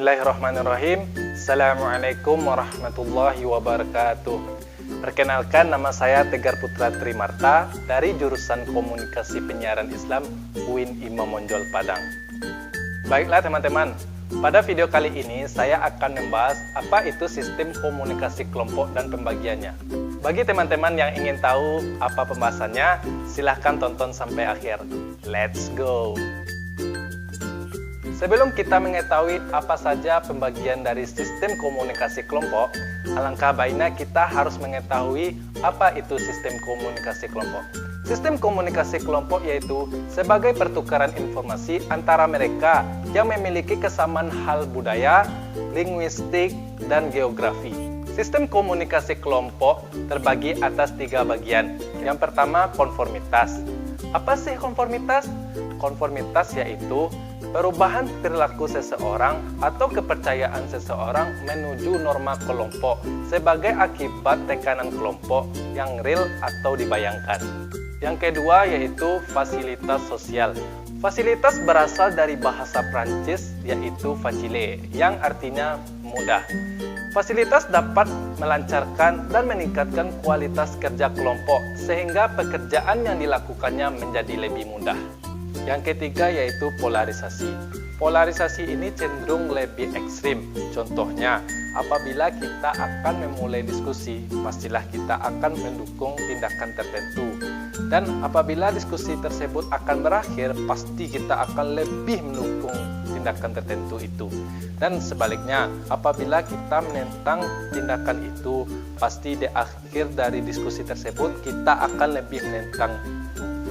Bismillahirrahmanirrahim. Assalamualaikum warahmatullahi wabarakatuh. Perkenalkan, nama saya Tegar Putra Trimarta dari jurusan Komunikasi Penyiaran Islam UIN Imam Bonjol Padang. Baiklah teman-teman, pada video kali ini saya akan membahas apa itu sistem komunikasi kelompok dan pembagiannya. Bagi teman-teman yang ingin tahu apa pembahasannya, silahkan tonton sampai akhir. Let's go! Sebelum kita mengetahui apa saja pembagian dari sistem komunikasi kelompok, alangkah baiknya kita harus mengetahui apa itu sistem komunikasi kelompok. Sistem komunikasi kelompok yaitu sebagai pertukaran informasi antara mereka yang memiliki kesamaan hal budaya, linguistik, dan geografi. Sistem komunikasi kelompok terbagi atas 3 bagian. Yang pertama, konformitas. Apa sih konformitas? Konformitas yaitu perubahan perilaku seseorang atau kepercayaan seseorang menuju norma kelompok sebagai akibat tekanan kelompok yang real atau dibayangkan. Yang kedua yaitu fasilitas sosial. Fasilitas berasal dari bahasa Prancis yaitu facile, yang artinya mudah. Fasilitas dapat melancarkan dan meningkatkan kualitas kerja kelompok sehingga pekerjaan yang dilakukannya menjadi lebih mudah. Yang ketiga yaitu polarisasi. Polarisasi ini cenderung lebih ekstrim. Contohnya, apabila kita akan memulai diskusi, pastilah kita akan mendukung tindakan tertentu. Dan apabila diskusi tersebut akan berakhir, pasti kita akan lebih mendukung tindakan tertentu itu. Dan sebaliknya, apabila kita menentang tindakan itu, pasti di akhir dari diskusi tersebut kita akan lebih menentang.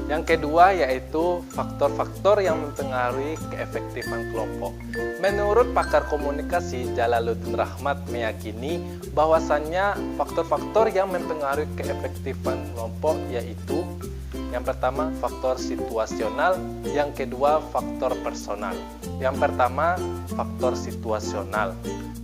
Yang kedua yaitu faktor-faktor yang mempengaruhi keefektifan kelompok. Menurut pakar komunikasi Jalaluddin Rahmat meyakini bahwasannya faktor-faktor yang mempengaruhi keefektifan kelompok yaitu yang pertama faktor situasional, yang kedua faktor personal. Yang pertama faktor situasional.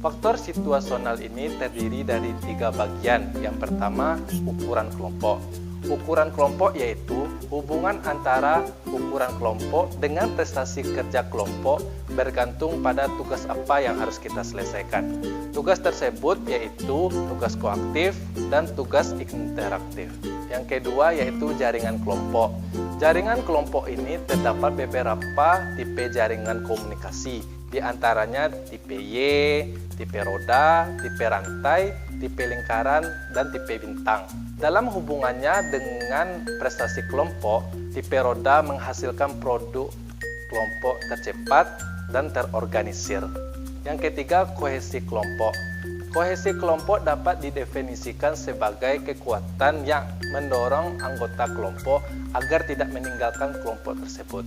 Faktor situasional ini terdiri dari 3 bagian. Yang pertama ukuran kelompok. Ukuran kelompok yaitu hubungan antara ukuran kelompok dengan prestasi kerja kelompok bergantung pada tugas apa yang harus kita selesaikan. Tugas tersebut yaitu tugas koaktif dan tugas interaktif. Yang kedua yaitu jaringan kelompok. Jaringan kelompok ini terdapat beberapa tipe jaringan komunikasi, di antaranya tipe Y, tipe roda, tipe rantai, tipe lingkaran, dan tipe bintang. Dalam hubungannya dengan prestasi kelompok, tipe roda menghasilkan produk kelompok tercepat dan terorganisir. Yang ketiga, kohesi kelompok. Kohesi kelompok dapat didefinisikan sebagai kekuatan yang mendorong anggota kelompok agar tidak meninggalkan kelompok tersebut.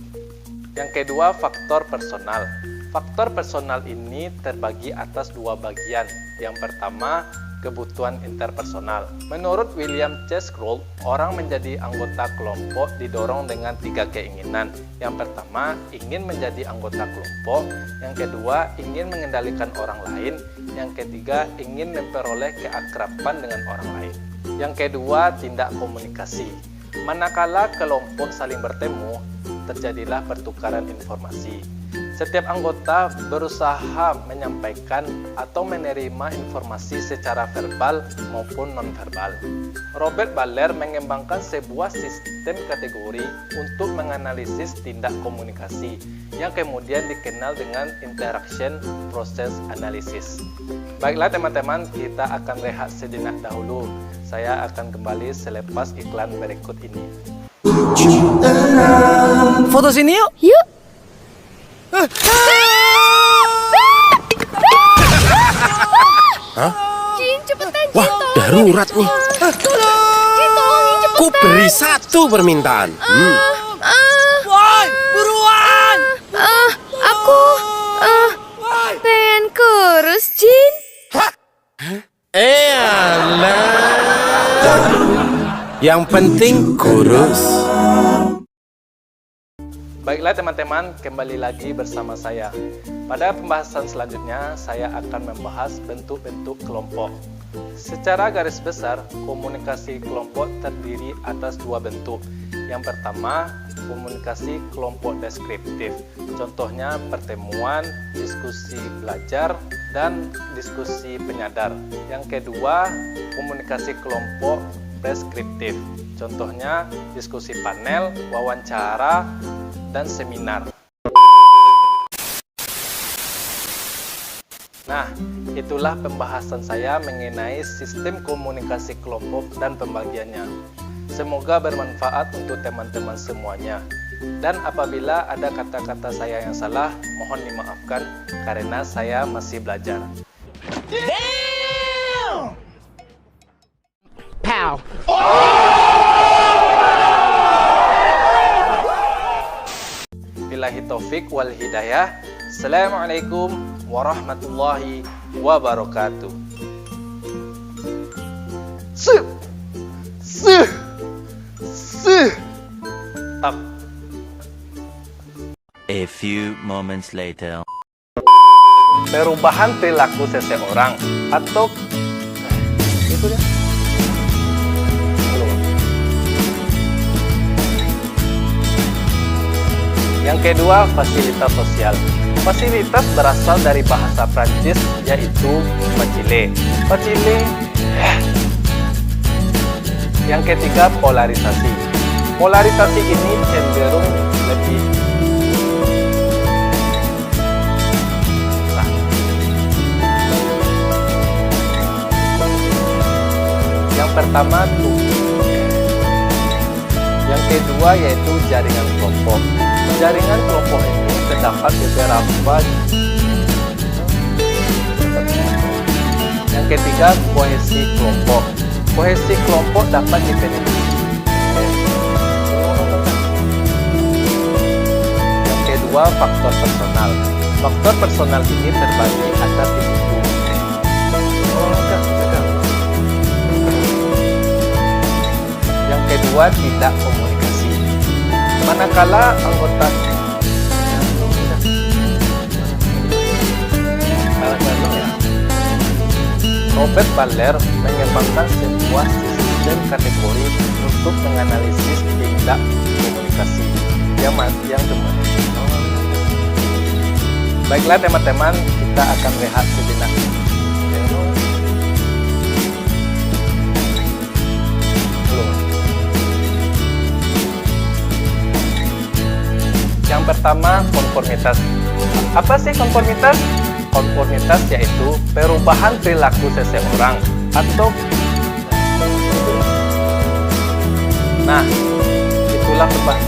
Yang kedua, faktor personal. Faktor personal ini terbagi atas 2 bagian. Yang pertama, kebutuhan interpersonal. Menurut William C. Scroll, orang menjadi anggota kelompok didorong dengan 3 keinginan. Yang pertama, ingin menjadi anggota kelompok. Yang kedua, ingin mengendalikan orang lain. Yang ketiga, ingin memperoleh keakraban dengan orang lain. Yang kedua, tindak komunikasi. Manakala kelompok saling bertemu, terjadilah pertukaran informasi. Setiap anggota berusaha menyampaikan atau menerima informasi secara verbal maupun nonverbal. Robert Baller mengembangkan sebuah sistem kategori untuk menganalisis tindak komunikasi yang kemudian dikenal dengan interaction process analysis. Baiklah teman-teman, kita akan rehat sejenak dahulu. Saya akan kembali selepas iklan berikut ini. Foto sini yuk. Yuk. Hah? Jin, cepetan Jin. Wah, darurat nih. Jin, tolongin cepetan. Ku beri 1 permintaan. Woi, buruan! Aku pengen kurus, Jin. Alah. Yang penting kurus. Baiklah teman-teman, kembali lagi bersama saya. Pada pembahasan selanjutnya, saya akan membahas bentuk-bentuk kelompok. Secara garis besar, komunikasi kelompok terdiri atas 2 bentuk. Yang pertama, komunikasi kelompok deskriptif. Contohnya pertemuan, diskusi belajar, dan diskusi penyadar. Yang kedua, komunikasi kelompok preskriptif. Contohnya diskusi panel, wawancara, dan seminar. Nah, itulah pembahasan saya mengenai sistem komunikasi kelompok dan pembagiannya. Semoga bermanfaat untuk teman-teman semuanya. Dan apabila ada kata-kata saya yang salah, mohon dimaafkan karena saya masih belajar. Pow. Billahi taufik wal hidayah. Assalamualaikum warahmatullahi wabarakatuh. Tak. A few moments later. Perubahan perilaku seseorang atau itu dia. Yang kedua, fasilitas sosial. Fasilitas berasal dari bahasa Prancis yaitu facile. Facile. Yang ketiga, polarisasi. Polarisasi ini cenderung lebih yang pertama tuh. Yang kedua yaitu jaringan kelompok. Jaringan kelompok ini terdapat beberapa. Yang ketiga, kohesi kelompok. Kohesi kelompok dapat didefinisikan. Yang kedua, faktor personal. Faktor personal ini terbagi atas individu. Yang kedua, tidak komunikasi. Manakala anggota Robert Baller mengembangkan sebuah sistem kategori untuk menganalisis tindak komunikasi yang Baiklah teman-teman, kita akan rehat sejenak. Yang pertama, konformitas. Apa sih konformitas? Konformitas yaitu perubahan perilaku seseorang atau itulah perubahan.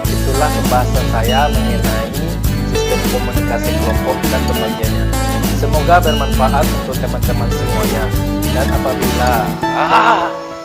Itulah pembahasan saya mengenai sistem komunikasi kelompok dan pembagiannya. Semoga bermanfaat untuk teman-teman semuanya. Dan apabila